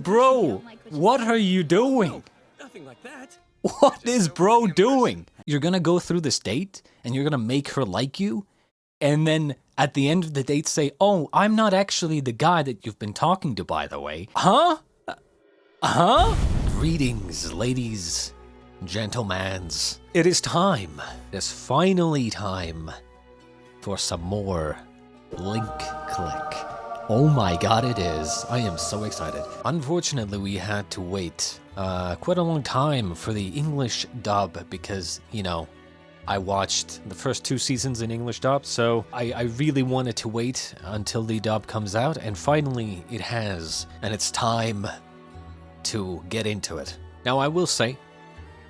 Bro, what are you doing? Nothing like that. What is bro doing? You're gonna go through this date and you're gonna make her like you, and then at the end of the date say, oh, I'm not actually the guy that you've been talking to, by the way. Huh? Huh? Greetings, ladies, gentlemans. It is time. It is finally time for some more link click. Oh my god, it is. I am so excited. Unfortunately, we had to wait quite a long time for the English dub because, you know, I watched the first 2 seasons in English dub, so I really wanted to wait until the dub comes out, and finally it has, and it's time to get into it. Now, I will say,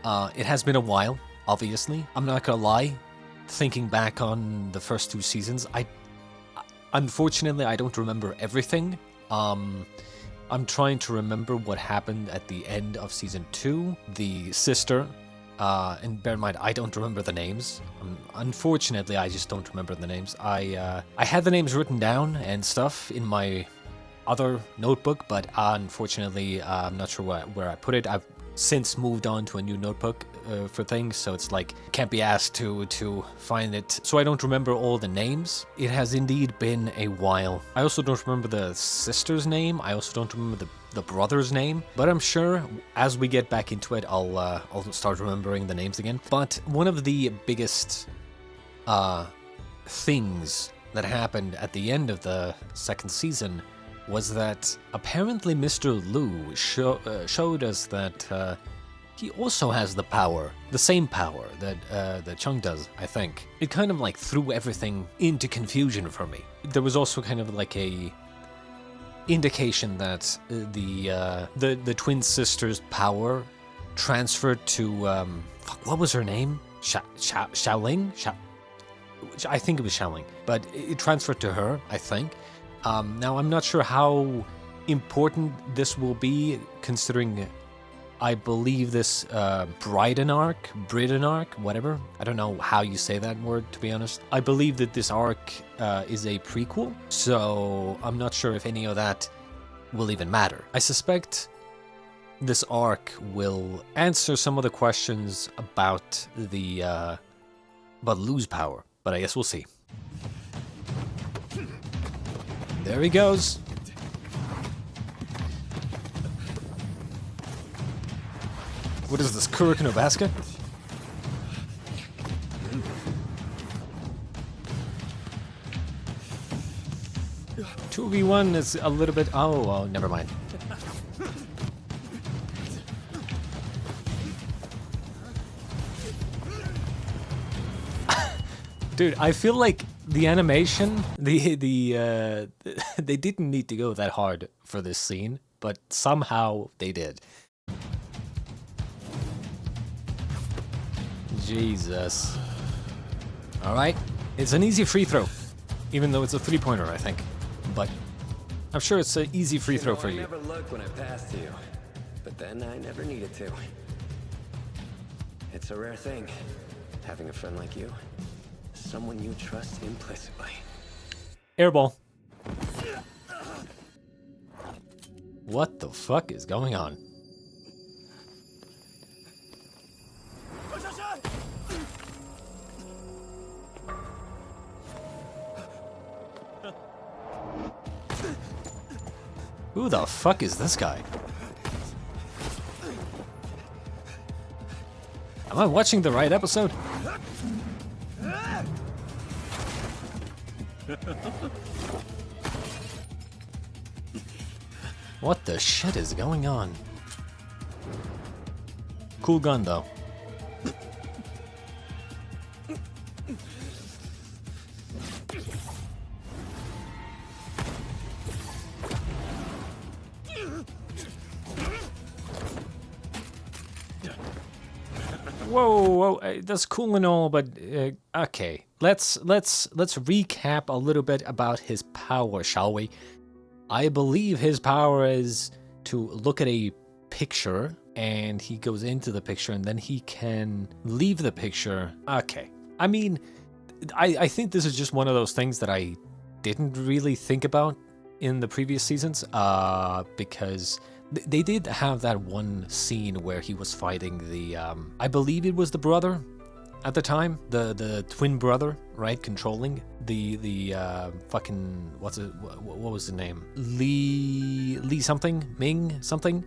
it has been a while, obviously. I'm not gonna lie, thinking back on the first 2 seasons, unfortunately, I don't remember everything. I'm trying to remember what happened at the end of season 2. The sister, and bear in mind, I don't remember the names. Unfortunately, I just don't remember the names. I had the names written down and stuff in my other notebook, but unfortunately, I'm not sure where I put it. I've since moved on to a new notebook for things, so it's like can't be asked to find it, so I don't remember all the names. It has indeed been a while. I also don't remember the sister's name. I also don't remember the brother's name, but I'm sure as we get back into it, I'll start remembering the names again. But one of the biggest things that happened at the end of the 2nd season was that apparently Mr. Liu showed us that he also has the power, the same power that Chung does, I think. It kind of like threw everything into confusion for me. There was also kind of like a indication that the twin sister's power transferred to what was her name? Xiaoling? I think it was Xiaoling, but it transferred to her, I think. Now, I'm not sure how important this will be, considering I believe this Bridon Arc, whatever. I don't know how you say that word, to be honest. I believe that this arc is a prequel, so I'm not sure if any of that will even matter. I suspect this arc will answer some of the questions about Liu's power, but I guess we'll see. There he goes. What is this, Kuruk no basket? Two v1 is a little bit... Oh, never mind. Dude, I feel like the animation, they didn't need to go that hard for this scene, but somehow they did. Jesus. Alright, it's an easy free throw, even though it's a 3-pointer, I think. But I'm sure it's an easy free throw for you. I never looked when I passed you, but then I never needed to. It's a rare thing, having a friend like you. Someone you trust implicitly. Airball. What the fuck is going on? Who the fuck is this guy? Am I watching the right episode? What the shit is going on? Cool gun, though. Whoa, that's cool and all, but okay. Let's recap a little bit about his power, shall we? I believe his power is to look at a picture, and he goes into the picture, and then he can leave the picture. Okay. I mean, I think this is just one of those things that I didn't really think about in the previous seasons, because They did have that one scene where he was fighting the, I believe it was the brother at the time, the twin brother, right? Controlling the fucking, what was the name? Lee something? Ming something?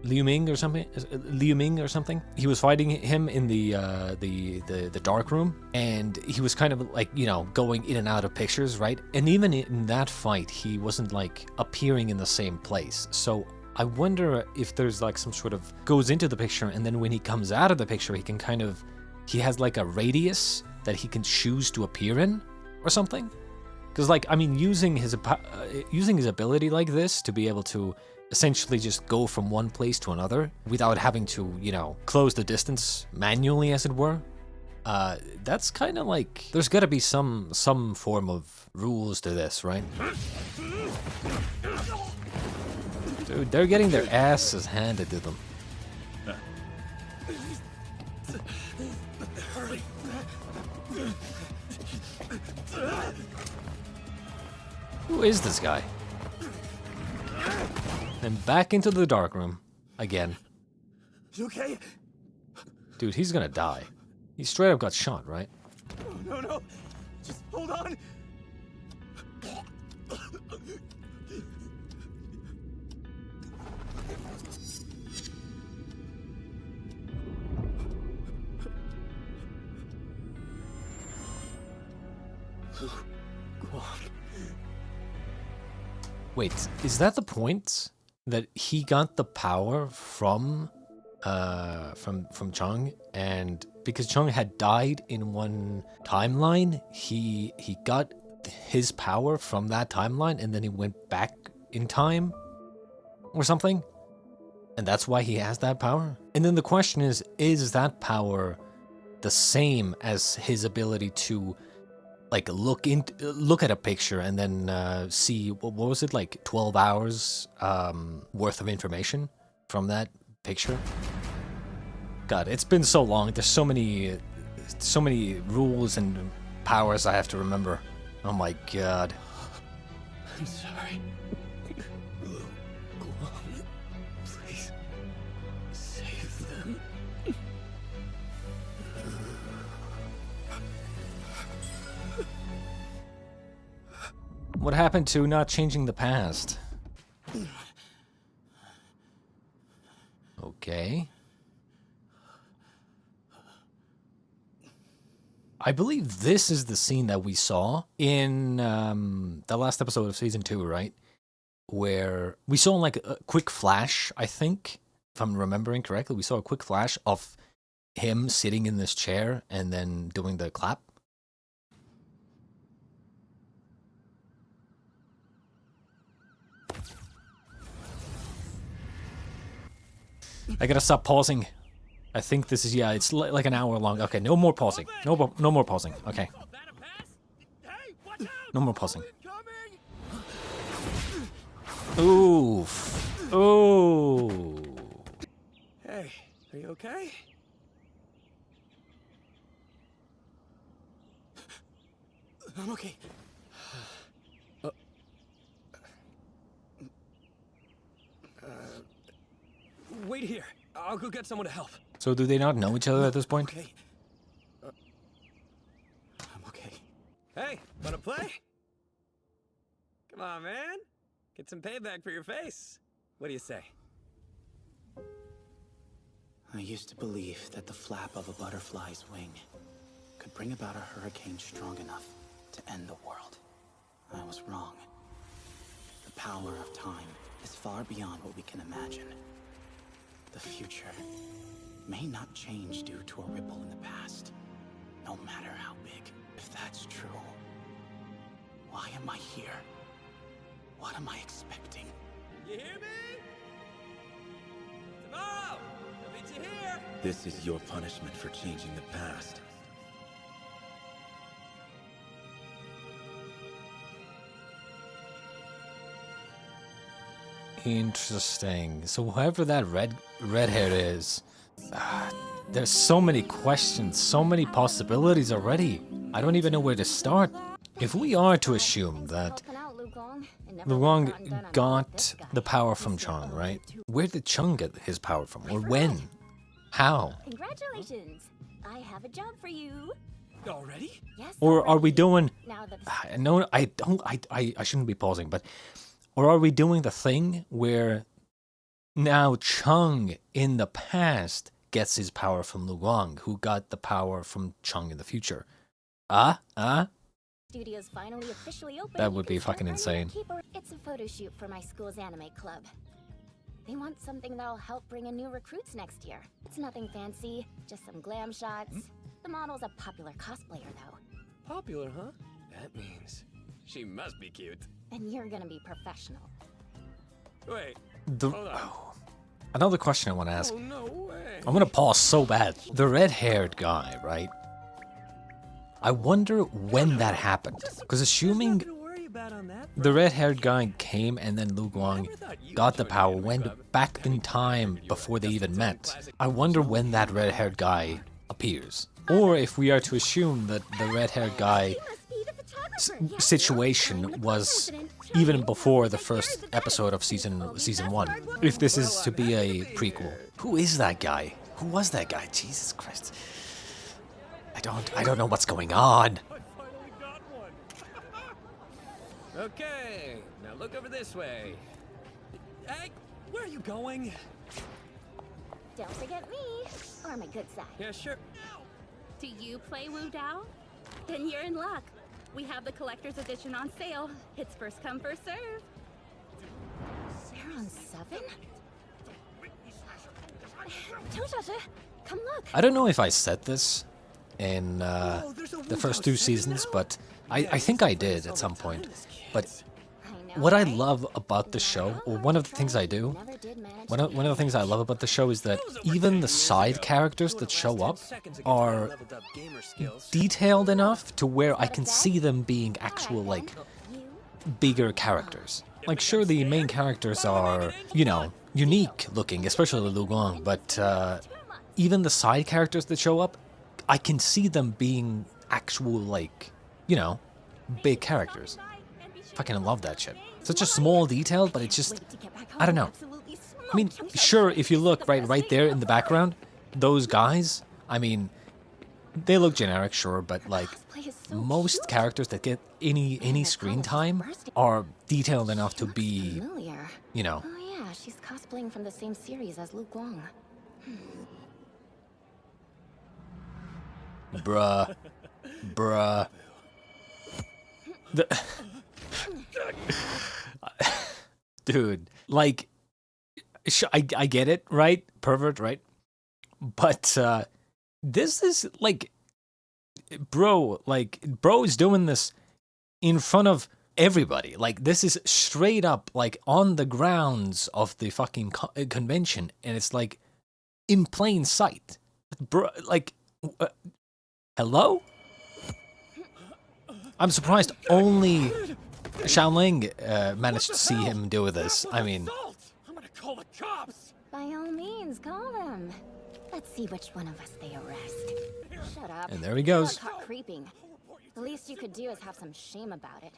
Liu Ming or something. He was fighting him in the dark room, and he was kind of like, you know, going in and out of pictures, right? And even in that fight, he wasn't like appearing in the same place. So I wonder if there's like some sort of goes into the picture, and then when he comes out of the picture, he can kind of, he has like a radius that he can choose to appear in or something. Because like, I mean, using his ability like this to be able to essentially just go from one place to another without having to, you know, close the distance manually, as it were. That's kind of like, there's got to be some form of rules to this, right? Dude, they're getting their asses handed to them. Who is this guy? And back into the dark room again. You okay? Dude, he's gonna die. He straight up got shot, right? Oh, no. Just hold on. Wait, is that the point that he got the power from Chung, and because Chung had died in one timeline, he got his power from that timeline, and then he went back in time or something, and that's why he has that power? And then the question is that power the same as his ability to like look at a picture and then see, what was it, like 12 hours worth of information from that picture? God, it's been so long. There's so many rules and powers I have to remember. Oh my God. I'm sorry. Please save them. What happened to not changing the past? Okay. I believe this is the scene that we saw in the last episode of season 2, right? Where we saw like a quick flash, I think, if I'm remembering correctly, we saw a quick flash of him sitting in this chair and then doing the clap. I gotta stop pausing. I think this is, yeah, it's like an hour long. Okay, no more pausing. No more pausing. Okay. No more pausing. Oof. Ooh. Hey, are you okay? I'm okay. Wait here. I'll go get someone to help. So do they not know each other at this point? Okay. I'm okay. Hey, wanna play? Come on, man. Get some payback for your face. What do you say? I used to believe that the flap of a butterfly's wing could bring about a hurricane strong enough to end the world. I was wrong. The power of time is far beyond what we can imagine. The future may not change due to a ripple in the past, no matter how big. If that's true, why am I here? What am I expecting? You hear me? Tomorrow! I'll meet you here! This is your punishment for changing the past. Interesting. So whoever that redhead is, there's so many questions, so many possibilities already. I don't even know where to start. If we are to assume that Lu Wang got the power from Chung, right? Where did Chung get his power from? Or when? How? Congratulations! I have a job for you. Already? Yes. Or are we doing... Now that No, I shouldn't be pausing, but... Or are we doing the thing where now Chung in the past gets his power from Lu Wang, who got the power from Chung in the future? studio's finally officially open. That you would can be start fucking learning insane. to keep a- It's a photo shoot for my school's anime club. They want something that'll help bring in new recruits next year. It's nothing fancy, just some glam shots. The model's a popular cosplayer, though. Popular, huh? That means she must be cute. And you're gonna be professional. Wait, The, hold on. another question I want to ask. Oh, no way. I'm gonna pause so bad. The red-haired guy, right? I wonder when that happened. Because assuming Nothing to worry about on that the red-haired guy came and then Lu Wang Never thought you got the enjoyed power, the went club. back in time before they even met. I wonder when that red-haired guy appears. Or if we are to assume that the red-haired guy Must be the photographer. Yes. situation was even before the first episode of season 1. If this is to be a prequel. Who is that guy? Who was that guy? Jesus Christ. I don't know what's going on. I finally got one. Okay, now look over this way. Hey, where are you going? Don't forget me, or my good side. Yeah, sure. Do you play Wu Dao? Then you're in luck. We have the collector's edition on sale. It's first come, first serve. They're on 7? Toshasha, come look. I don't know if I said this in Oh, there's a the Wu first Dao 2 set seasons, now? but I think I did at some point. But I know, what I right? love about the show, or one of the things I do, Never did manage one to of the things I love about the show is that even the side characters that show up are detailed enough to where I can see them being actual, like, bigger characters. Like, sure, the main characters are, you know, unique looking, especially Lu Wang, but even the side characters that show up, I can see them being actual, like, you know, big characters. Fucking love that shit. Such a small detail, but it's just, I don't know. I mean, sure, if you look right there in the background, those guys, I mean, they look generic, sure, but like, most characters that get any screen time are detailed enough to be, familiar. you know, Oh yeah, she's cosplaying from the same series as Lu Guang. bruh. Dude, like, I get it, right? Pervert, right? But this is like, bro is doing this in front of everybody. Like, this is straight up, like, on the grounds of the fucking convention, and it's like in plain sight. Bro, like, hello? I'm surprised only Xiaoling managed to see him do this. I mean, I'm gonna call the cops. By all means, call them. Let's see which one of us they arrest. Shut up. and there he You goes. got caught creeping. The least you could do is have some shame about it.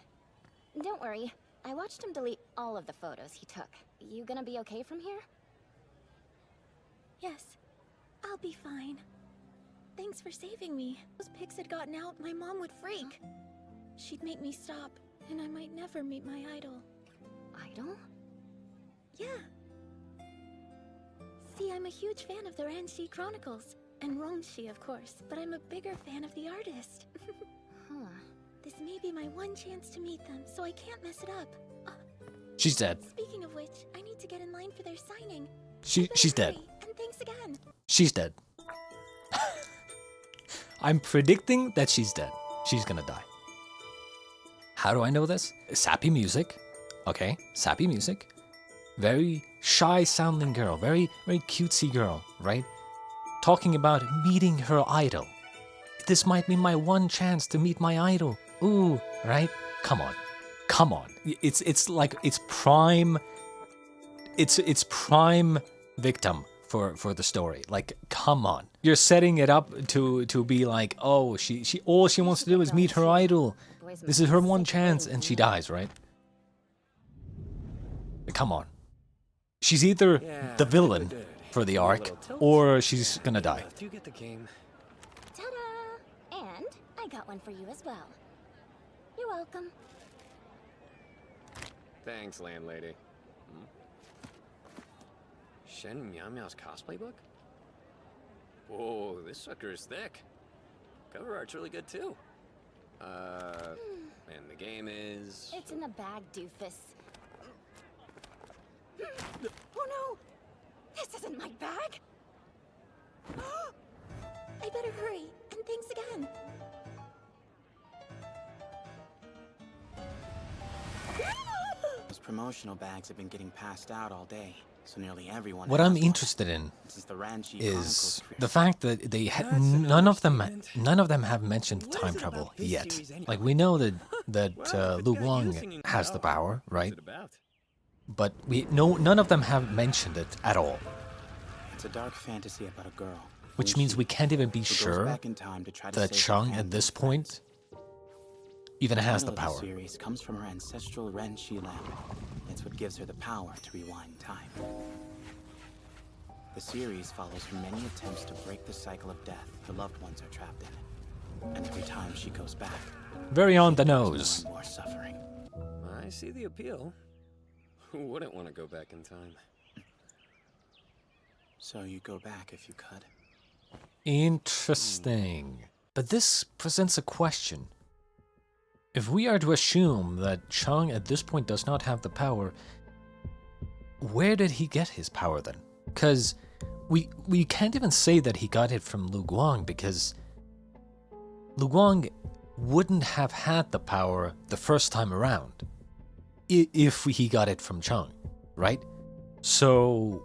Don't worry. I watched him delete all of the photos he took. You gonna be okay from here? Yes, I'll be fine. Thanks for saving me. If those pics had gotten out, my mom would freak. She'd make me stop, and I might never meet my idol. Idol? Yeah. See, I'm a huge fan of the Renshi Chronicles, and Rongshi, of course, but I'm a bigger fan of the artist. Huh. This may be my one chance to meet them, so I can't mess it up. She's dead. Speaking of which, I need to get in line for their signing. She's dead. Hurry, and thanks again. She's dead. I'm predicting that she's dead. She's gonna die. How do I know this? Sappy music. Okay, sappy music. Very shy sounding girl. Very cutesy girl, right? Talking about meeting her idol. This might be my one chance to meet my idol. Ooh, right? Come on. Come on. It's like it's prime victim for the story. Like, come on. You're setting it up to be like, oh, she all she wants to do is meet her idol. This is her one chance, and she dies, right? come on. She's either Yeah, the villain good. for the Give me a arc, little tilt. or she's gonna die. Do you get the game? Ta-da! And I got one for you as well. You're welcome. Thanks, landlady. Shen Meow Meow's cosplay book? Whoa, this sucker is thick. Cover art's really good too. And the game is... It's in the bag, doofus. Oh no! This isn't my bag! I better hurry, and thanks again. Those promotional bags have been getting passed out all day, so nearly everyone. What has I'm one. interested in Since the Ranchi is Chronicles the fact that they none of them have mentioned What is time it travel about this yet. series anyway? Like we know that Well, if Lu it's got you Wang singing has the well, power, what's right? it about? But none of them have mentioned it at all, It's a dark fantasy about a girl. which Wen means Shi, we can't even be who goes sure back in time to try to that save her Chung family at this and friends. point even has the title of power. the series comes from her ancestral Ren Shi lamp. It's what gives her the power to rewind time. The series follows her many attempts to break the cycle of death her loved ones are trapped in. And every time she goes back, Very on the there's nose. more and more suffering. I see the appeal. Who wouldn't want to go back in time? So you go back if you could. Interesting. But this presents a question. If we are to assume that Chung at this point does not have the power, where did he get his power then? Because we can't even say that he got it from Lu Guang, because Lu Guang wouldn't have had the power the first time around if he got it from Chung, right? So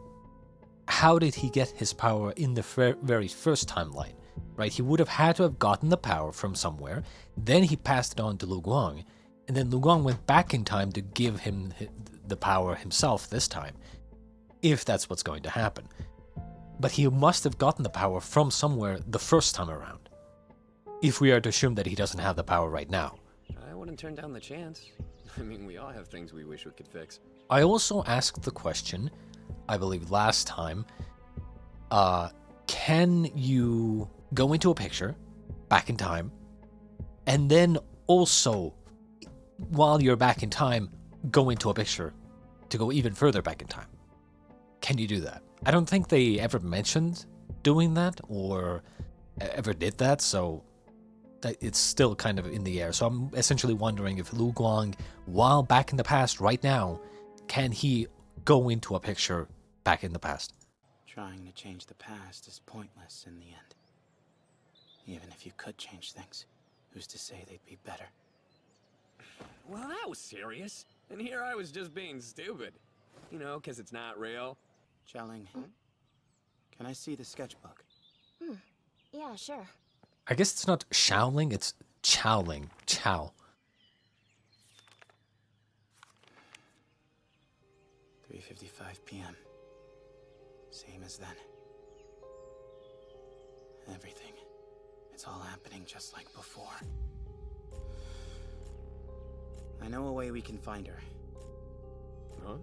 how did he get his power in the very first timeline, right? He would have had to have gotten the power from somewhere, then he passed it on to Lu Guang, and then Lu Guang went back in time to give him the power himself this time, if that's what's going to happen. But he must have gotten the power from somewhere the first time around, if we are to assume that he doesn't have the power right now. I wouldn't turn down the chance. I mean, we all have things we wish we could fix. I also asked the question, I believe last time, can you go into a picture back in time, and then also, while you're back in time, go into a picture to go even further back in time? Can you do that? I don't think they ever mentioned doing that or ever did that, so it's still kind of in the air. So I'm essentially wondering if Lu Guang, while back in the past right now, can he go into a picture back in the past? Trying to change the past is pointless in the end. Even if you could change things, who's to say they'd be better? Well, that was serious. And here I was just being stupid. You know, because it's not real. Xiaoling, can I see the sketchbook? Yeah, sure. I guess it's not Shaoling, it's Chaoling. Chao. 3:55 p.m. Same as then. Everything. It's all happening just like before. I know a way we can find her. Huh?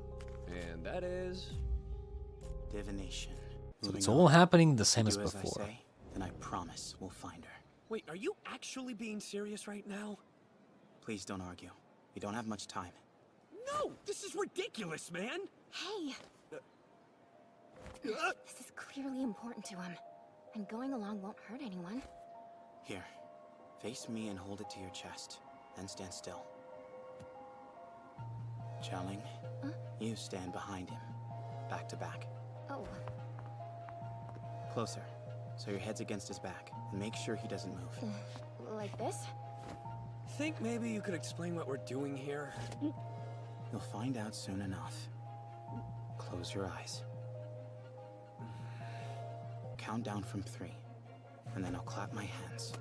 And that is... Divination. So Moving it's all on. happening the same Do as as before. I say, then I promise we'll find her. Wait, are you actually being serious right now? Please don't argue. We don't have much time. No! This is ridiculous, man! Hey, this is clearly important to him. And going along won't hurt anyone. Here, face me and hold it to your chest. Then stand still. Xiaoling, you stand behind him. Back to back. Oh, Closer, so your head's against his back. And make sure he doesn't move. like this? Think maybe you could explain what we're doing here? You'll find out soon enough. Close your eyes. Count down from 3, and then I'll clap my hands.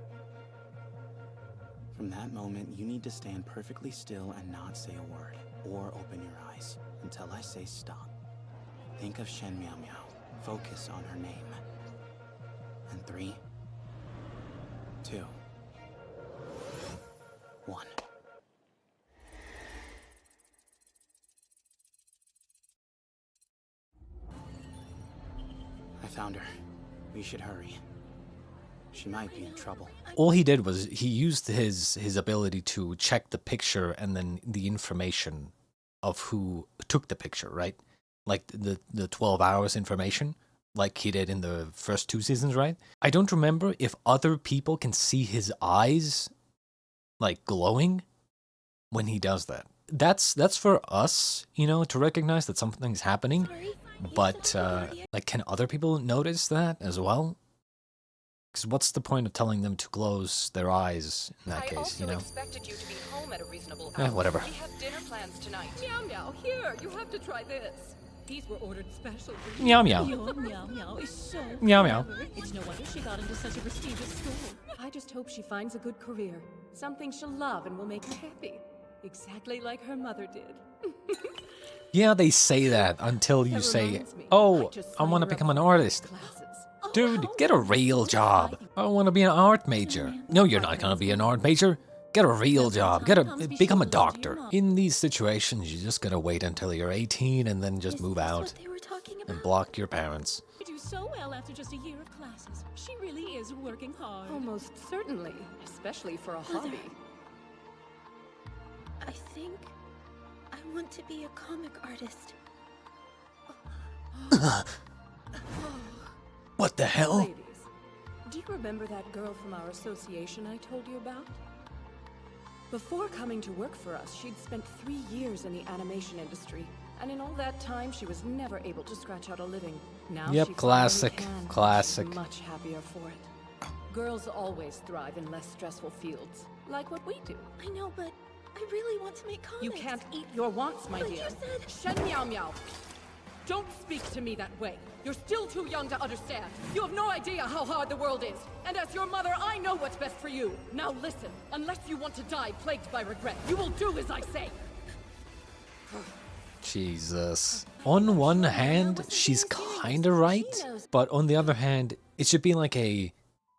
From that moment, you need to stand perfectly still and not say a word, or open your eyes, until I say stop. Think of Shen Miao Miao. Focus on her name. And 3, 2, 1. found her. We should hurry. She might be in trouble. All he did was he used his ability to check the picture and then the information of who took the picture, right? Like the 12 hours information, like he did in the first 2 seasons, right? I don't remember if other people can see his eyes, like, glowing when he does that. That's for us, you know, to recognize that something's happening. But, like, can other people notice that as well? Because what's the point of telling them to close their eyes in that case, you know? Expected you to be home at a reasonable hour. Whatever. We have dinner plans tonight. Meow meow, here, you have to try this. These were ordered special for you. Meow meow. Your meow meow is so Meow meow. clever. It's no wonder she got into such a prestigious school. I just hope she finds a good career. Something she'll love and will make her happy. Exactly like her mother did. Yeah, they say that until you say, oh, I want to become an artist. Dude, get a real job. I want to be an art major. No, you're not going to be an art major. Get a real job. Become a doctor. In these situations, you just gotta wait until you're 18 and then just move out and block your parents. You do so well after just a year of classes. She really is working hard. Almost certainly, especially for a hobby. I think I want to be a comic artist. What the hell? Ladies, do you remember that girl from our association I told you about? Before coming to work for us, she'd spent 3 years in the animation industry, and in all that time, she was never able to scratch out a living. Now Yep, she classic, finally can, and classic. she's much happier for it. Girls always thrive in less stressful fields, like what we do. I know, but I really want to make comics. You can't eat your wants, my But dear. you said... Shen Meow Meow. Don't speak to me that way. You're still too young to understand. You have no idea how hard the world is. And as your mother, I know what's best for you. Now listen, unless you want to die plagued by regret, you will do as I say. Jesus. On one hand, she's kinda right, but on the other hand, it should be like a,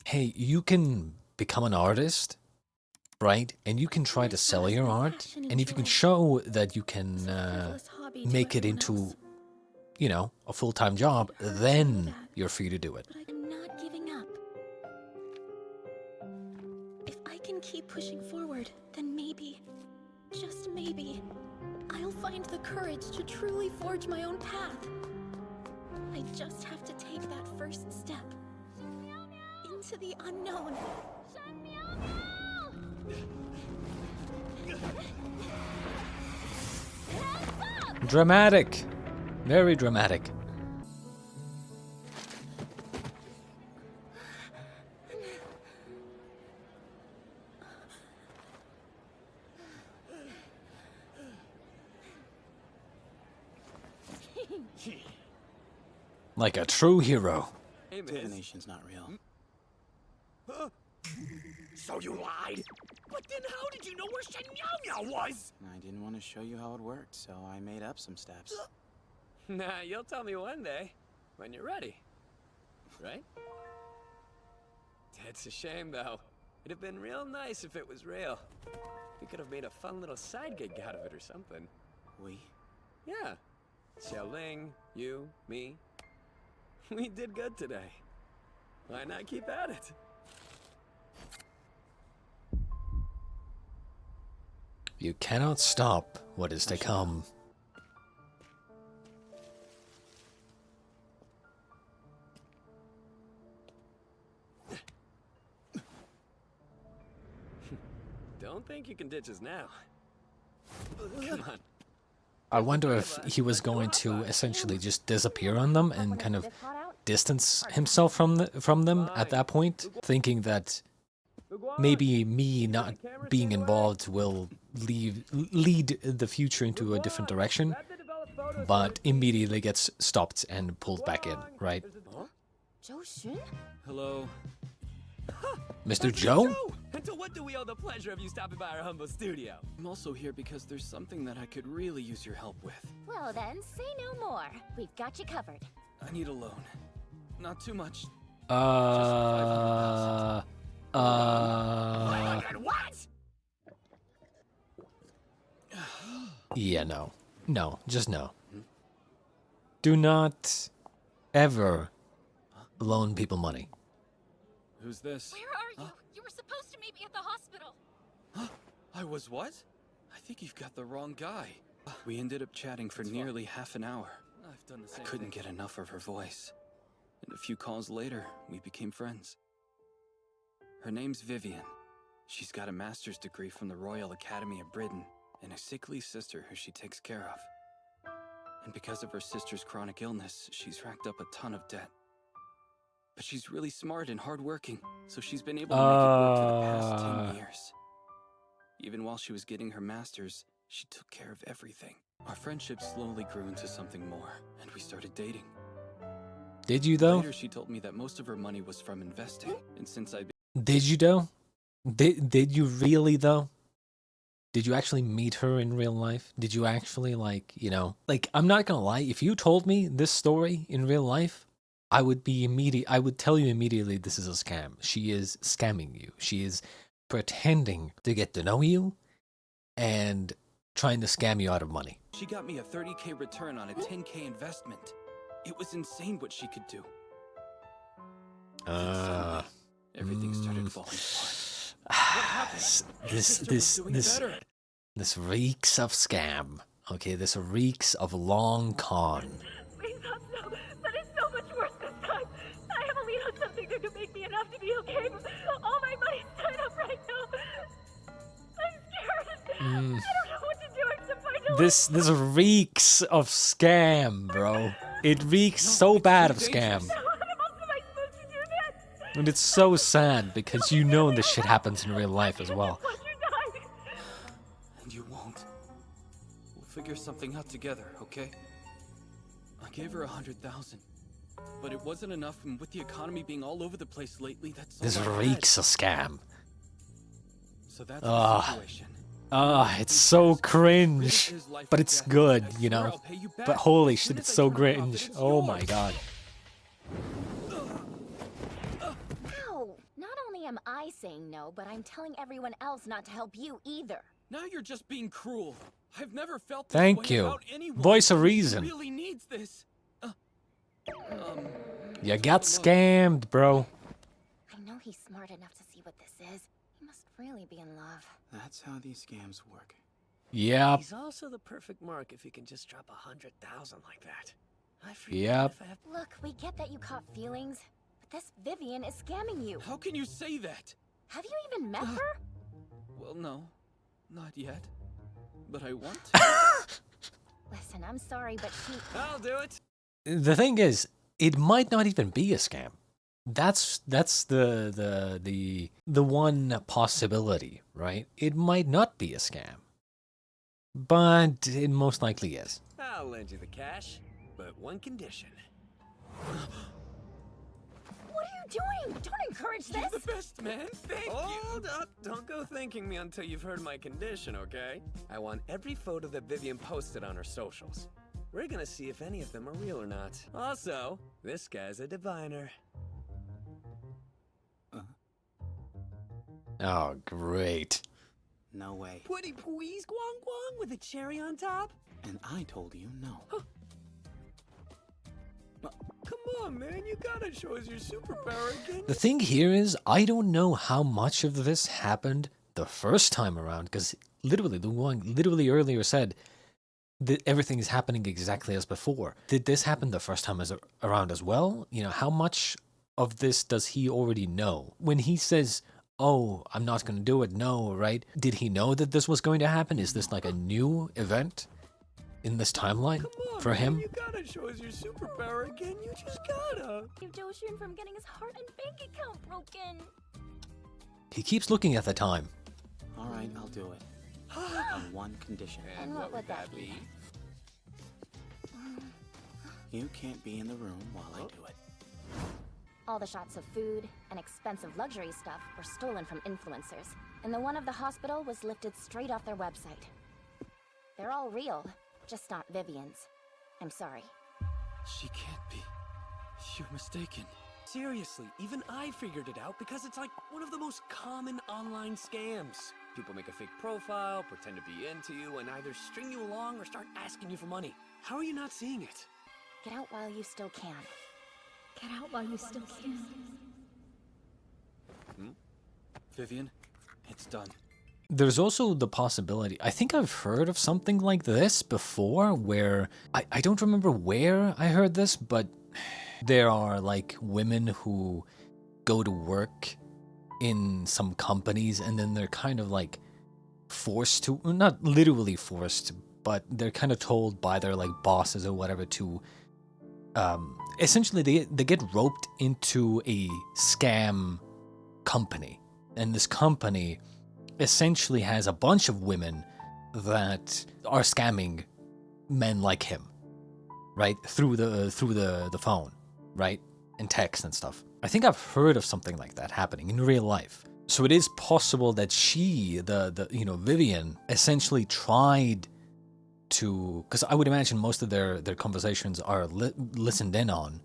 hey, you can become an artist, right? And you can try to sell your art, and if you can show that you can make it into, you know, a full-time job, then you're free to do it. But I'm not giving up. If I can keep pushing forward, then maybe, just maybe, I'll find the courage to truly forge my own path. I just have to take that first step into the unknown. Dramatic. Very dramatic. Like a true hero. Hey, Miz. Divination's not real. So you lied? But then how did you know where Shen Meow Meow was? I didn't want to show you how it worked, so I made up some steps. Nah, you'll tell me one day, when you're ready. Right? It's a shame, though. It'd have been real nice if it was real. We could have made a fun little side gig out of it or something. We? Yeah. Xiaoling, you, me. We did good today. Why not keep at it? You cannot stop what is to come. Don't think you can ditch us now. Come on. I wonder if he was going to essentially just disappear on them and kind of distance himself from them at that point, thinking that maybe me not being involved will lead the future into a different direction, but immediately gets stopped and pulled back in, right? Hello. Mr. Joe? And to what do we owe the pleasure of you stopping by our humble studio? I'm also here because there's something that I could really use your help with. Well then, say no more. We've got you covered. I need a loan. Not too much. Yeah, no. No, just no. Do not ever loan people money. Who's this? Where are you? You were supposed to meet me at the hospital. I was what? I think you've got the wrong guy. We ended up chatting for nearly half an hour. I've done the same. I couldn't get enough of her voice. And a few calls later, we became friends. Her name's Vivian. She's got a master's degree from the Royal Academy of Bridon and a sickly sister who she takes care of. And because of her sister's chronic illness, she's racked up a ton of debt. But she's really smart and hardworking, so she's been able to make it work for the past 10 years. Even while she was getting her master's, she took care of everything. Our friendship slowly grew into something more, and we started dating. Did you though? Later, she told me that most of her money was from investing, and since I'd been... Did you though? Did you really though? Did you actually meet her in real life? Did you actually like, you know, like I'm not gonna lie, if you told me this story in real life, I would tell you immediately this is a scam. She is scamming you. She is pretending to get to know you and trying to scam you out of money. She got me a 30K return on a 10K investment. It was insane what she could do. Suddenly, everything started falling apart. This reeks of scam. Okay, this reeks of long con. Please help, no. That is so much worse this time. I have a lead on something that could make me enough to be okay, but all my money's tied up right now. I'm scared. I don't know what to do except find a This reeks of scam, bro. It reeks so bad of scam. What else am I supposed to do then? And it's so sad because you know this shit happens in real life as well. Once you die. And you won't. We'll figure something out together, okay? I gave her 100,000, but it wasn't enough, and with the economy being all over the place lately, that's This all I reeks had. of scam. So that's the situation. It's so cringe, but it's good, you know. But holy shit, it's so cringe. Oh my god. Ow! Not only am I saying no, but I'm telling everyone else not to help you either. Now you're just being cruel. I've never felt this Thank way you. about anyone. Voice of She reason. really needs this. You got scammed, bro. I know he's smart enough to see what this is. He must really be in love. That's how these scams work. Yep. He's also the perfect mark if he can just drop 100,000 like that. I forget Yep. if I have... Look, we get that you caught feelings, but this Vivian is scamming you. How can you say that? Have you even met her? Well, no. Not yet. But I want to. Listen, I'm sorry, but she... I'll do it. The thing is, it might not even be a scam. That's the one possibility, right? It might not be a scam, but it most likely is. I'll lend you the cash, but one condition. What are you doing? Don't encourage this! You're the best, man. Thank you. Hold up! Don't go thanking me until you've heard my condition, okay? I want every photo that Vivian posted on her socials. We're gonna see if any of them are real or not. Also, this guy's a diviner. Oh, great. No way. Pretty please, Guang Guang, with a cherry on top? And I told you no. Come on, man, you gotta show us your superpower again. The thing here is, I don't know how much of this happened the first time around, because literally, the one literally earlier said that everything is happening exactly as before. Did this happen the first time around as well? You know, how much of this does he already know? When he says, oh, I'm not going to do it, no, right? Did he know that this was going to happen? Is this like a new event in this timeline for him? You gotta show us your superpower again, you just gotta. Save Joshun from getting his heart and bank account broken. He keeps looking at the time. All right, I'll do it. On one condition. And what would that be? You can't be in the room while I do it. All the shots of food and expensive luxury stuff were stolen from influencers, and the one of the hospital was lifted straight off their website. They're all real, just not Vivian's. I'm sorry. She can't be. You're mistaken. Seriously, even I figured it out because it's like one of the most common online scams. People make a fake profile, pretend to be into you, and either string you along or start asking you for money. How are you not seeing it? Get out while you still can. Get out while you still can. Vivian, it's done. There's also the possibility, I think I've heard of something like this before, where, I don't remember where I heard this, but there are like women who go to work in some companies and then they're kind of like forced to, not literally forced, but they're kind of told by their like bosses or whatever to, essentially they get roped into a scam company. And this company essentially has a bunch of women that are scamming men like him, right? Through the phone, right? And text and stuff. I think I've heard of something like that happening in real life. So it is possible that she, Vivian, essentially tried to, because I would imagine most of their conversations are listened in on.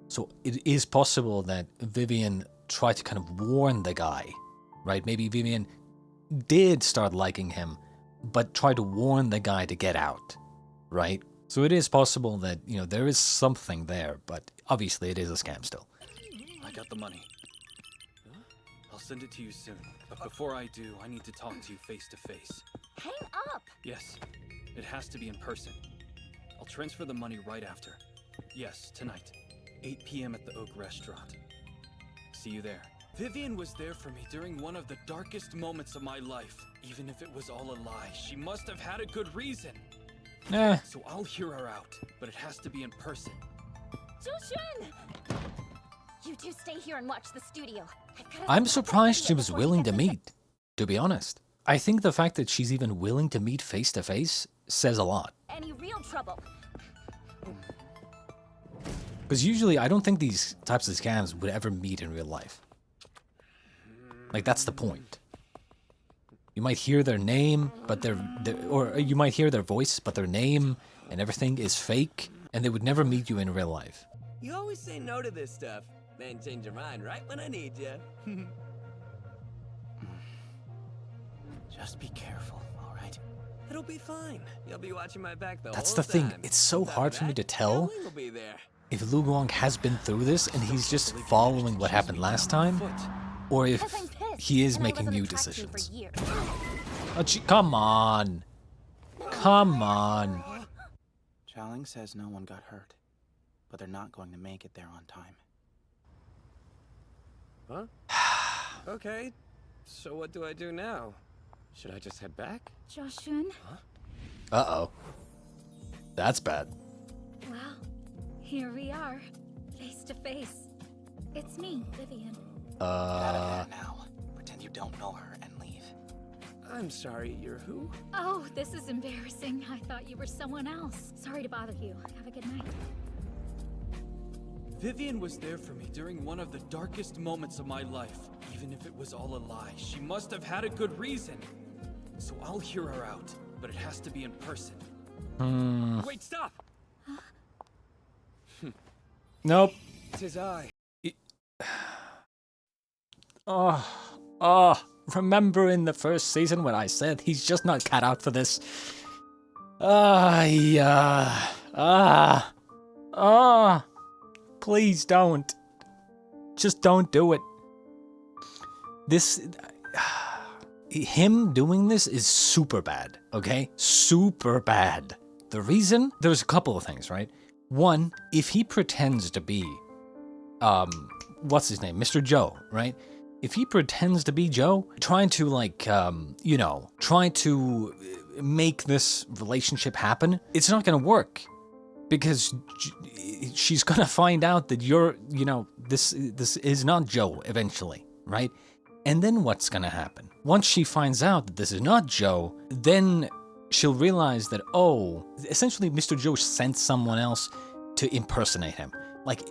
So it is possible that Vivian tried to kind of warn the guy, right? Maybe Vivian did start liking him, but tried to warn the guy to get out, right? So it is possible that, there is something there, but obviously it is a scam still. I got the money. I'll send it to you soon. But before I do, I need to talk to you face to face. Hang up! Yes, it has to be in person. I'll transfer the money right after. Yes, tonight. 8 p.m. at the Oak Restaurant. See you there. Vivian was there for me during one of the darkest moments of my life. Even if it was all a lie, she must have had a good reason. So I'll hear her out, but it has to be in person. Joshun! You two stay here and watch the studio. I'm surprised she was willing to meet, to be honest. I think the fact that she's even willing to meet face to face says a lot. Any real trouble? Because usually I don't think these types of scams would ever meet in real life. Like, that's the point. You might hear their name, but or you might hear their voice, but their name and everything is fake, and they would never meet you in real life. You always say no to this stuff, then change your mind right when I need you. Just be careful, all right? It'll be fine. You'll be watching my back the That's whole the thing. time. It's so hard for me to tell We'll be there. if Lu Guang has been through this and he's just following what happened last time, or if he is making new decisions. Oh, come on. Come on. Chowling says no one got hurt, but they're not going to make it there on time. Huh? Okay, so what do I do now? Should I just head back? Joshun? Uh-oh. That's bad. Well, here we are, face to face. It's me, Vivian. Get out of there now. Pretend you don't know her and leave. I'm sorry, you're who? Oh, this is embarrassing. I thought you were someone else. Sorry to bother you. Have a good night. Vivian was there for me during one of the darkest moments of my life. Even if it was all a lie, she must have had a good reason. So I'll hear her out, but it has to be in person. Wait, stop! Nope. Tis I. Remember in the first season when I said he's just not cut out for this? Please don't. Just don't do it. Him doing this is super bad, okay? Super bad. The reason? There's a couple of things, right? One, if he pretends to be, what's his name? Mr. Joe, right? If he pretends to be Joe, trying to trying to make this relationship happen, it's not gonna work. Because she's gonna find out that this is not Joe eventually, right? And then what's gonna happen? Once she finds out that this is not Joe, then she'll realize that, oh, essentially Mr. Joe sent someone else to impersonate him. Like,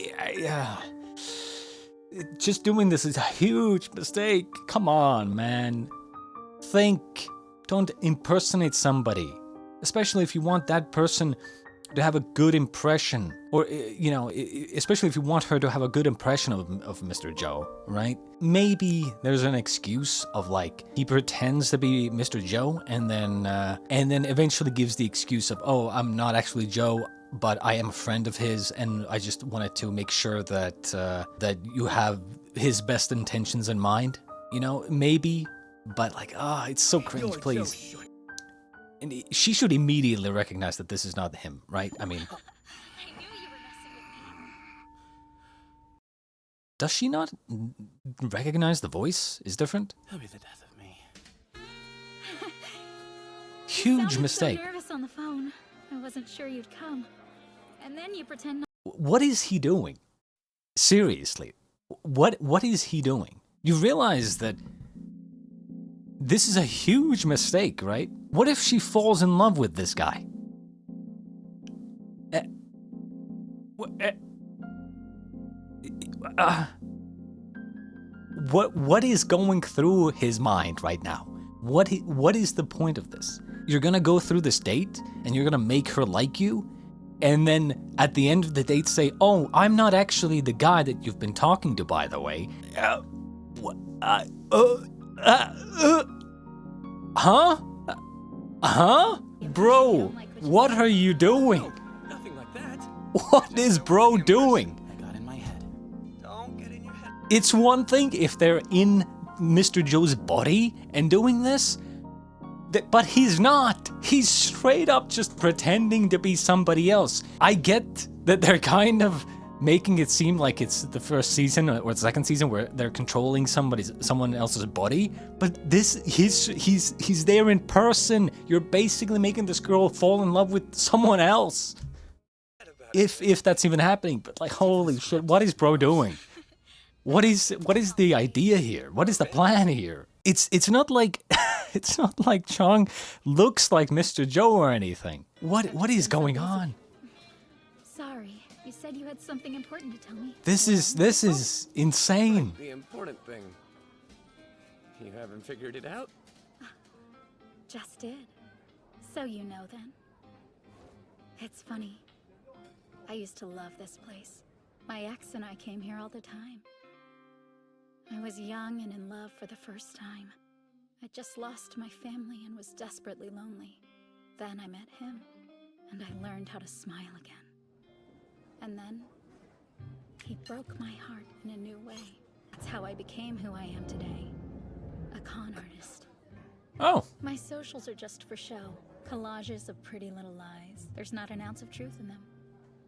just doing this is a huge mistake. Come on, man. Think. Don't impersonate somebody. Especially if you want that person to have a good impression. Or, especially if you want her to have a good impression of Mr. Joe, right? Maybe there's an excuse of, like, he pretends to be Mr. Joe and then eventually gives the excuse of, oh, I'm not actually Joe, but I am a friend of his, and I just wanted to make sure that that you have his best intentions in mind. You know, maybe, but like, it's so cringe, please. And she should immediately recognize that this is not him, right? I mean, I knew you were messing with me. does she not recognize the voice is different? He'll be the death of me. Huge mistake. So nervous on the phone. I wasn't sure you'd come. And then you pretend not. What is he doing? Seriously, what is he doing? You realize that this is a huge mistake, right? What if she falls in love with this guy? What is going through his mind right now? What is the point of this? You're gonna go through this date and you're gonna make her like you, and then at the end of the date say, "Oh, I'm not actually the guy that you've been talking to, by the way." Huh? Huh? Bro, what are you doing? Nothing like that. What is bro doing? I got in my head. Don't get in your head. It's one thing if they're in Mr. Joe's body and doing this, but he's not. He's straight up just pretending to be somebody else. I get that they're kind of making it seem like it's the first season or the second season where they're controlling someone else's body, but this he's there in person. You're basically making this girl fall in love with someone else. If that's even happening, but like, holy shit, what is bro doing? What is the idea here? What is the plan here? It's not like it's not like Chong looks like Mr. Joe or anything. What is going on? Sorry, you said you had something important to tell me. This is insane. The important thing. You haven't figured it out? Just did. So you know then. It's funny. I used to love this place. My ex and I came here all the time. I was young and in love for the first time. I just lost my family and was desperately lonely. Then I met him, and I learned how to smile again. And then, he broke my heart in a new way. That's how I became who I am today. A con artist. Oh. My socials are just for show. Collages of pretty little lies. There's not an ounce of truth in them.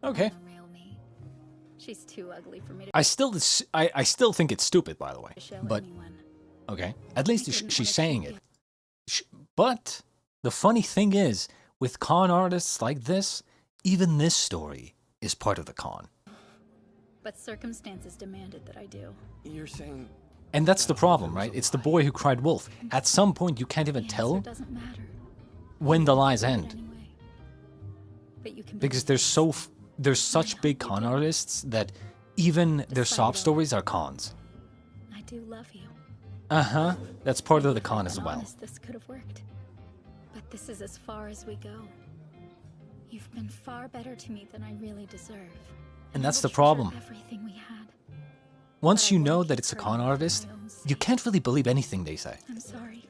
Okay. I'm the real me. She's too ugly for me to I still think it's stupid, by the way. show But anyone. okay, at least she's saying it. But the funny thing is, with con artists like this, even this story is part of the con. But circumstances demanded that I do. You're saying... And that's the problem, right? It's the boy who cried wolf. At some point, you can't even The tell answer doesn't matter. when the lies end. Anyway. But you can Because believe there's such big con artists that even their sob stories are cons. I do love you. Uh-huh. That's part of the con as And well. honest, this could have worked. But this is as far as we go. You've been far better to me than I really deserve. And that's I the will problem. treasure everything we had. Once But I you know won't that keep it's a hurting con you for artist, my own sake. you can't really believe anything they say. I'm sorry,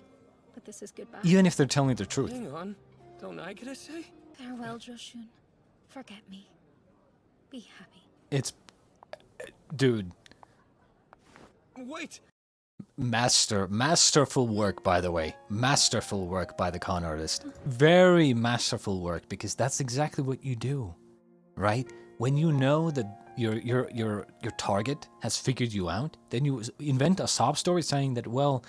but this is goodbye. Even if they're telling the truth. Hang on. Don't I get a say? Farewell, Joshun. Forget me. Be happy. It's... Dude. Wait! Masterful work, by the way. Masterful work by the con artist. Very masterful work, because that's exactly what you do, right? When you know that your target has figured you out, then you invent a sob story saying that, well,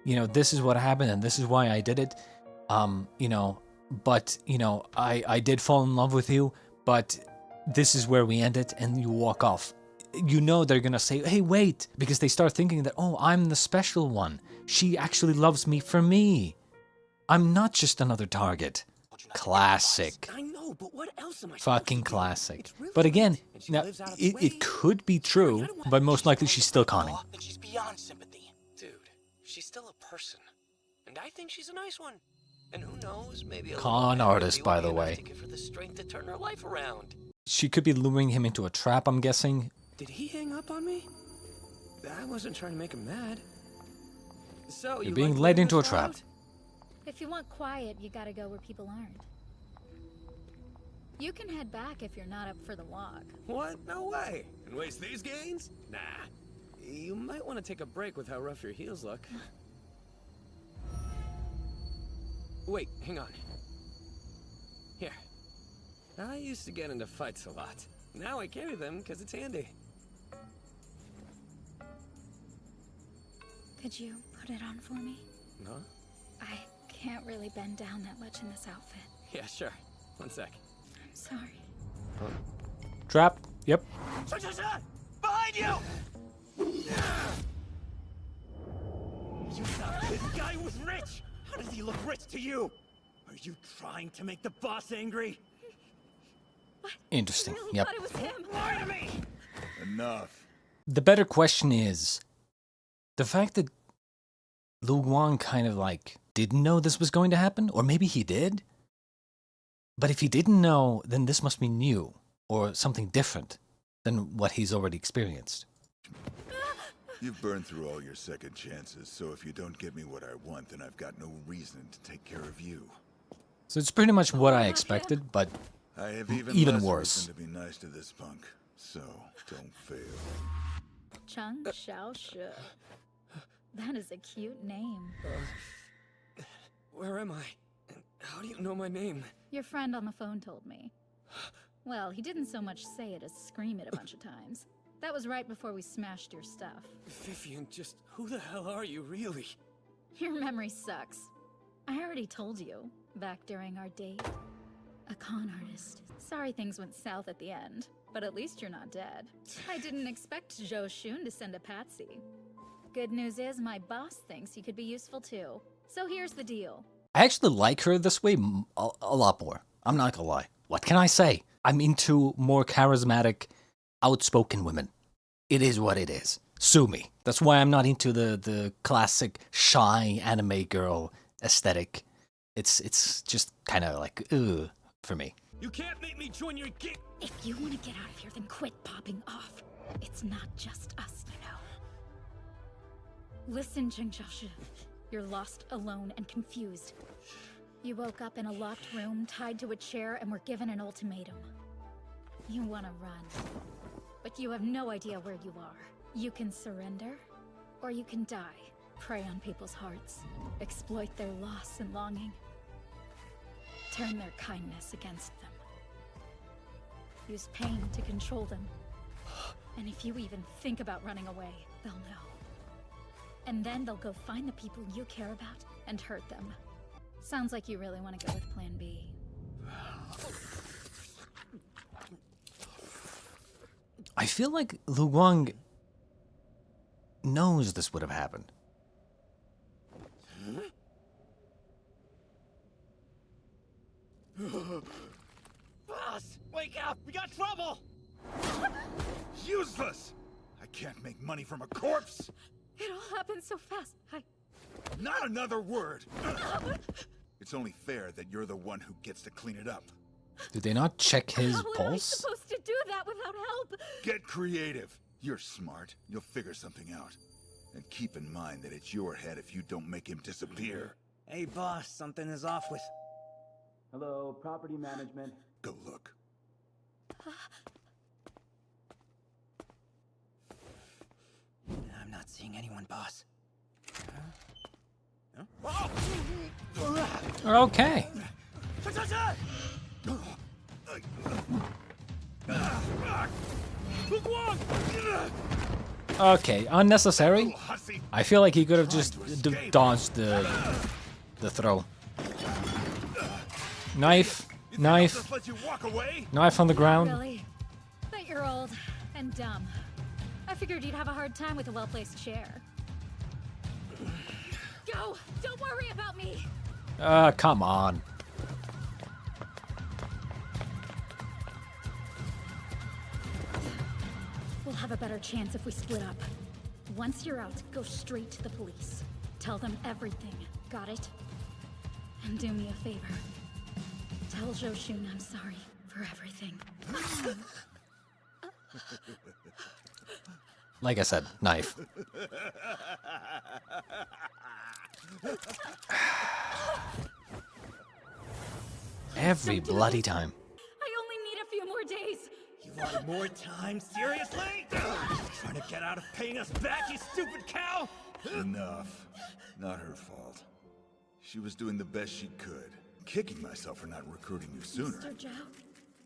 you know, this is what happened and this is why I did it. You know, but you know, I did fall in love with you, but this is where we ended, and you walk off. You know they're gonna say, hey, wait, because they start thinking that, oh, I'm the special one. She actually loves me for me. I'm not just another target. Classic. I know, but what else am I Fucking classic. But again, now, it could be true, but most likely she's still conning. Then she's beyond sympathy. Dude, she's still a person. And I think she's a nice one. And who knows, maybe a Con artist, by the way. to give her the strength to turn her life around. She could be luring him into a trap, I'm guessing. Did he hang up on me? I wasn't trying to make him mad. So You're being led into a trap. If you want quiet, you gotta go where people aren't. You can head back if you're not up for the walk. What? No way. And waste these gains? Nah. You might want to take a break with how rough your heels look. Wait, hang on. Here. I used to get into fights a lot. Now I carry them because it's handy. Could you put it on for me? Huh? I can't really bend down that much in this outfit. Yeah, sure. One sec. I'm sorry. Trap. Yep. Behind you! You thought this guy was rich? How does he look rich to you? Are you trying to make the boss angry? Interesting. Really Yep. thought it was him. Lie to me! Enough. The better question is the fact that Lu Wang kind of like didn't know this was going to happen, or maybe he did. But if he didn't know, then this must be new or something different than what he's already experienced. You've burned through all your second chances, so if you don't get me what I want, then I've got no reason to take care of you. So it's pretty much what I expected, but I have even less worse. reason to be nice to this punk, so don't fail. Chung Xiao Shi. That is a cute name. Where am I? And how do you know my name? Your friend on the phone told me. Well, he didn't so much say it as scream it a bunch of times. That was right before we smashed your stuff. Vivian, just who the hell are you, really? Your memory sucks. I already told you, back during our date. A con artist. Sorry things went south at the end, but at least you're not dead. I didn't expect Zhou Xun to send a patsy. Good news is my boss thinks you could be useful too. So here's the deal. I actually like her this way a lot more. I'm not gonna lie. What can I say? I'm into more charismatic, outspoken women. It is what it is. Sue me. That's why I'm not into the classic shy anime girl aesthetic. It's just kind of like, ugh, for me. You can't make me join your gang. If you want to get out of here, then quit popping off. It's not just us, you know. Listen, Zheng Xiaoshi. You're lost, alone, and confused. You woke up in a locked room, tied to a chair, and were given an ultimatum. You want to run, but you have no idea where you are. You can surrender, or you can die. Prey on people's hearts, exploit their loss and longing, turn their kindness against them. Use pain to control them. And if you even think about running away, they'll know. And then they'll go find the people you care about and hurt them. Sounds like you really want to go with Plan B. I feel like Lu Wang knows this would have happened. Boss, wake up! We got trouble! Useless! I can't make money from a corpse! It all happened so fast. Not another word! It's only fair that you're the one who gets to clean it up. Did they not check his How am I pulse? supposed to do that without help? Get creative. You're smart. You'll figure something out. And keep in mind that it's your head if you don't make him disappear. Hey, boss, something is off with... Hello, property management. Go look. I'm not seeing anyone, boss. Okay. Okay, unnecessary. I feel like he could have just dodged the throw. Knife, knife, knife on the ground. Really? But you're old and dumb. I figured you'd have a hard time with a well-placed chair. Go! Don't worry about me! Come on. We'll have a better chance if we split up. Once you're out, go straight to the police. Tell them everything. Got it? And do me a favor. Tell Zhou Xun I'm sorry for everything. Like I said, knife. Every bloody time. I only One more time, seriously? Trying to get out of paying us back, you stupid cow? Enough. Not her fault. She was doing the best she could. Kicking myself for not recruiting you sooner. Mr. Zhao,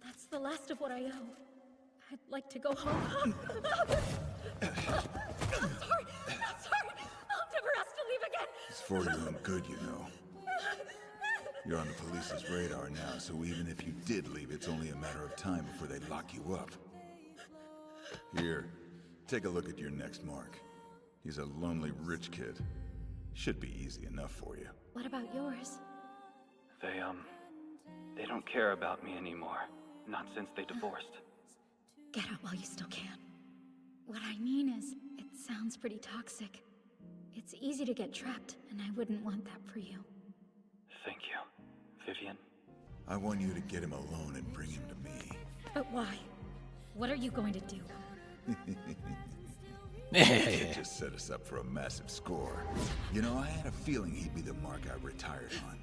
that's the last of what I owe. I'd like to go home. I'm sorry. I'll never ask to leave again. It's for your own good, you know. You're on the police's radar now, so even if you did leave, it's only a matter of time before they lock you up. Here, take a look at your next mark. He's a lonely rich kid. Should be easy enough for you. What about yours? They don't care about me anymore. Not since they divorced. Get out while you still can. What I mean is, it sounds pretty toxic. It's easy to get trapped, and I wouldn't want that for you. Thank you, Vivian. I want you to get him alone and bring him to me. But why? What are you going to do? Kid just set us up for a massive score. You know, I had a feeling he'd be the mark I retired on.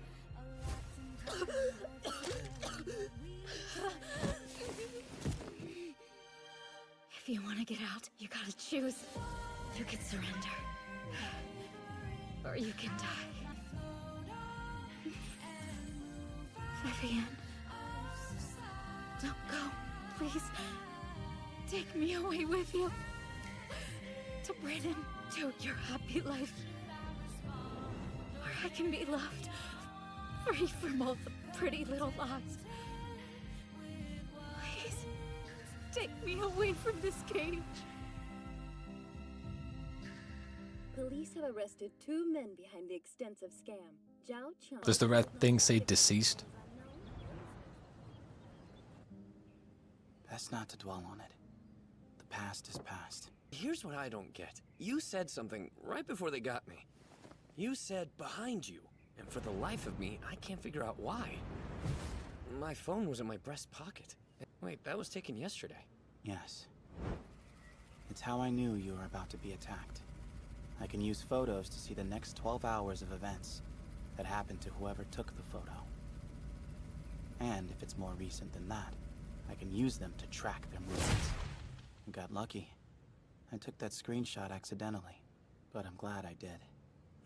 If you want to get out, you gotta choose. You can surrender. Or you can die. Vivian. Don't go, please. Take me away with you. To Bridon, to your happy life. Where I can be loved. Free from all the pretty little lies. Please, take me away from this cage. Police have arrested 2 men behind the extensive scam. Zhao Chang. Does the red thing say deceased? Best not to dwell on it. The past is past. Here's what I don't get. You said something right before they got me. You said behind you, and for the life of me, I can't figure out why. My phone was in my breast pocket. Wait, that was taken yesterday. Yes. It's how I knew you were about to be attacked. I can use photos to see the next 12 hours of events that happened to whoever took the photo. And if it's more recent than that, I can use them to track their movements. You got lucky. I took that screenshot accidentally, but I'm glad I did.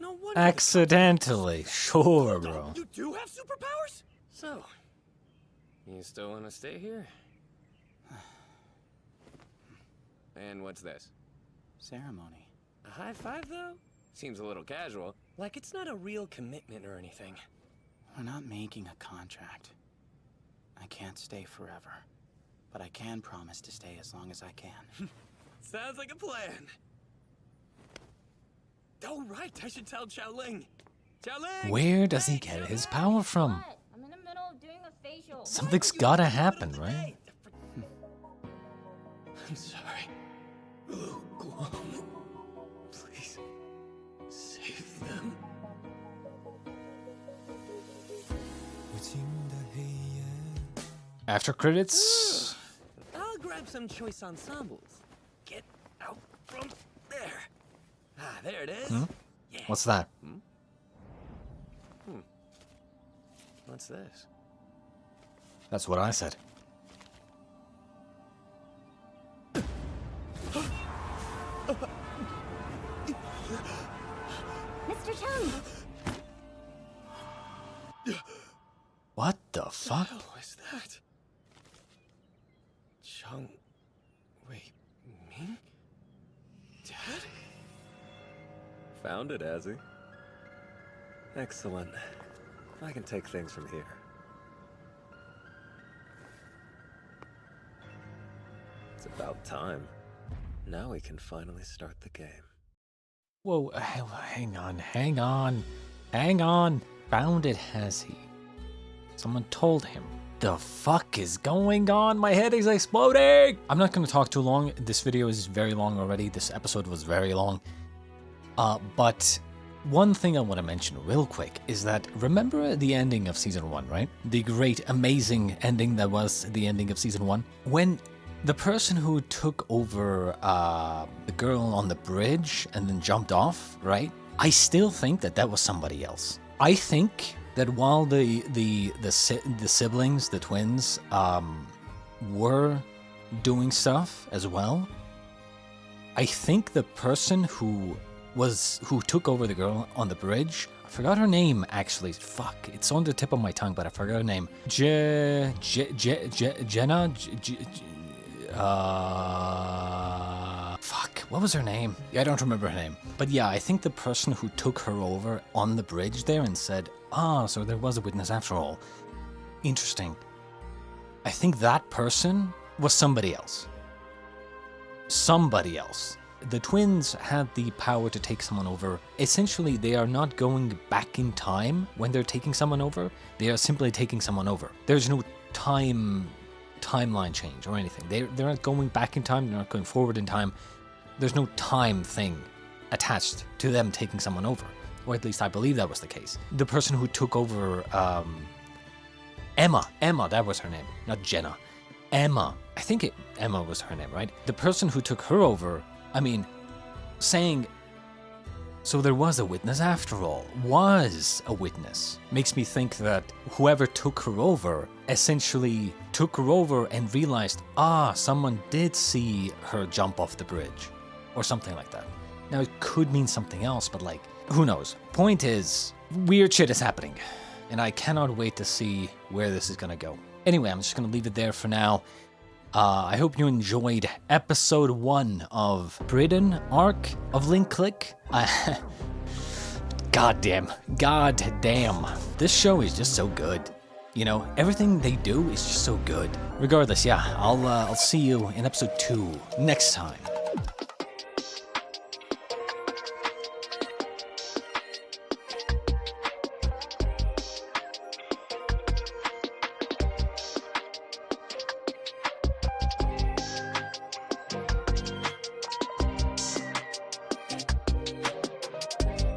No wonder. Accidentally, sure, bro. You do have superpowers? So, you still want to stay here? And what's this? Ceremony. A high five, though? Seems a little casual. Like it's not a real commitment or anything. We're not making a contract. I can't stay forever, but I can promise to stay as long as I can. Sounds like a plan. Oh, right, I should tell Xiaoling. Xiaoling! Where does he get his power from? I'm in the middle of doing a facial. Something's gotta happen, right? I'm sorry. Oh, Guam. Please, save them. After credits. I'll grab some choice ensembles. Get out from there. Ah, there it is. Yeah. What's that? What's this? That's what I said. Mr. Chung! What the fuck? What was that? Chung... Wait, Ming? Dad? Found it, has he? Excellent. I can take things from here. It's about time. Now we can finally start the game. Whoa, hang on. Found it, has he? Someone told him. The fuck is going on? My head is exploding! I'm not gonna talk too long. This video is very long already. This episode was very long. But one thing I want to mention real quick is that remember the ending of Season 1, right? The great, amazing ending that was the ending of Season 1? When the person who took over the girl on the bridge and then jumped off, right? I still think that that was somebody else. I think that while the siblings, the twins, were doing stuff as well. I think the person who took over the girl on the bridge, I forgot her name actually. Fuck, it's on the tip of my tongue, but I forgot her name. Jenna. Fuck, what was her name? Yeah, I don't remember her name. But yeah, I think the person who took her over on the bridge there and said, so there was a witness after all. Interesting. I think that person was somebody else. Somebody else. The twins had the power to take someone over. Essentially, they are not going back in time when they're taking someone over. They are simply taking someone over. There's no timeline change or anything. They're not going back in time. They're not going forward in time. There's no time thing attached to them taking someone over. Or at least I believe that was the case. The person who took over, Emma, that was her name, not Jenna. Emma, I think Emma was her name, right? The person who took her over, saying, so there was a witness after all, was a witness, makes me think that whoever took her over essentially took her over and realized, someone did see her jump off the bridge, or something like that. Now, it could mean something else, but who knows? Point is, weird shit is happening, and I cannot wait to see where this is gonna go. Anyway, I'm just gonna leave it there for now. I hope you enjoyed episode 1 of Bridon Arc of Link Click. God damn. This show is just so good. You know, everything they do is just so good. Regardless, yeah, I'll see you in episode 2 next time.